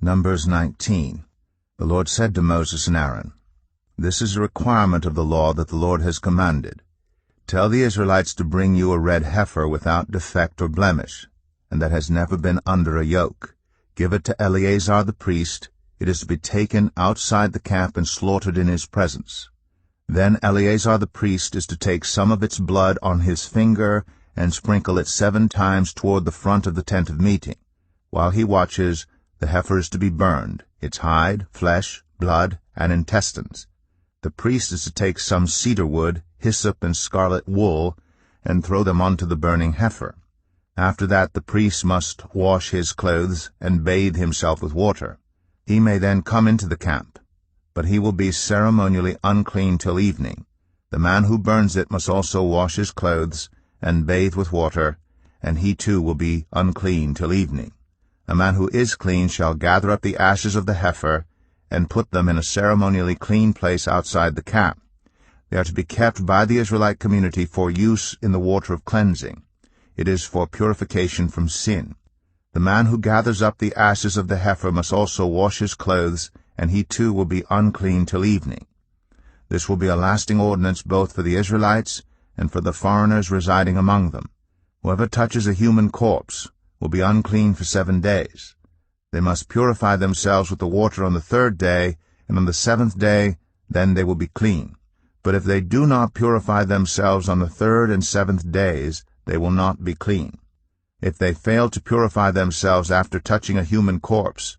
Numbers 19. The Lord said to Moses and Aaron, "This is a requirement of the law that the Lord has commanded. Tell the Israelites to bring you a red heifer without defect or blemish, and that has never been under a yoke. Give it to Eleazar the priest. It is to be taken outside the camp and slaughtered in his presence. Then Eleazar the priest is to take some of its blood on his finger and sprinkle it 7 times toward the front of the tent of meeting. While he watches, the heifer is to be burned, its hide, flesh, blood, and intestines. The priest is to take some cedar wood, hyssop, and scarlet wool, and throw them onto the burning heifer. After that the priest must wash his clothes and bathe himself with water. He may then come into the camp, but he will be ceremonially unclean till evening. The man who burns it must also wash his clothes and bathe with water, and he too will be unclean till evening. A man who is clean shall gather up the ashes of the heifer and put them in a ceremonially clean place outside the camp. They are to be kept by the Israelite community for use in the water of cleansing. It is for purification from sin. The man who gathers up the ashes of the heifer must also wash his clothes, and he too will be unclean till evening. This will be a lasting ordinance both for the Israelites and for the foreigners residing among them. Whoever touches a human corpse will be unclean for 7 days. They must purify themselves with the water on the 3rd day, and on the 7th day then they will be clean. But if they do not purify themselves on the 3rd and 7th days, they will not be clean. If they fail to purify themselves after touching a human corpse,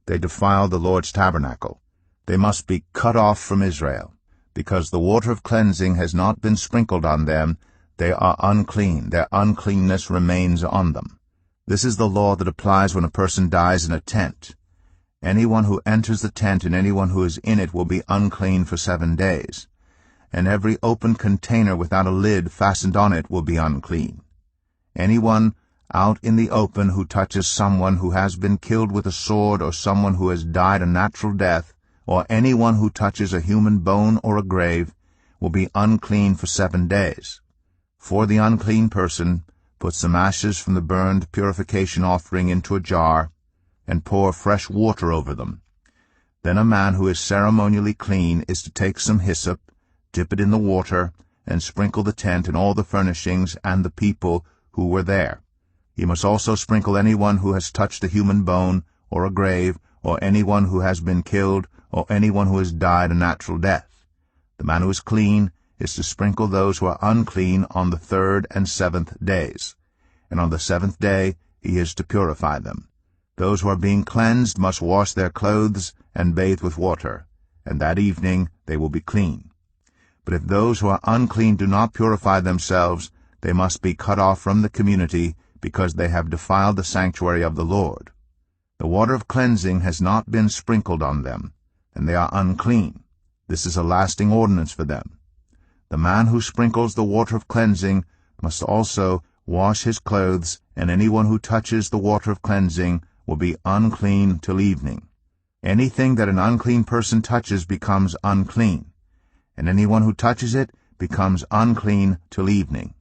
they defile the Lord's tabernacle. They must be cut off from Israel. Because the water of cleansing has not been sprinkled on them, they are unclean. Their uncleanness remains on them. This is the law that applies when a person dies in a tent. Anyone who enters the tent and anyone who is in it will be unclean for 7 days. And every open container without a lid fastened on it will be unclean. Anyone out in the open who touches someone who has been killed with a sword or someone who has died a natural death, or anyone who touches a human bone or a grave, will be unclean for 7 days. For the unclean person, put some ashes from the burned purification offering into a jar, and pour fresh water over them. Then a man who is ceremonially clean is to take some hyssop, dip it in the water, and sprinkle the tent and all the furnishings and the people who were there. He must also sprinkle anyone who has touched a human bone or a grave, or anyone who has been killed, or anyone who has died a natural death. The man who is clean is to sprinkle those who are unclean on the 3rd and 7th days, and on the 7th day he is to purify them. Those who are being cleansed must wash their clothes and bathe with water, and that evening they will be clean. But if those who are unclean do not purify themselves, they must be cut off from the community, because they have defiled the sanctuary of the Lord. The water of cleansing has not been sprinkled on them, and they are unclean. This is a lasting ordinance for them. The man who sprinkles the water of cleansing must also wash his clothes, and anyone who touches the water of cleansing will be unclean till evening. Anything that an unclean person touches becomes unclean, and anyone who touches it becomes unclean till evening.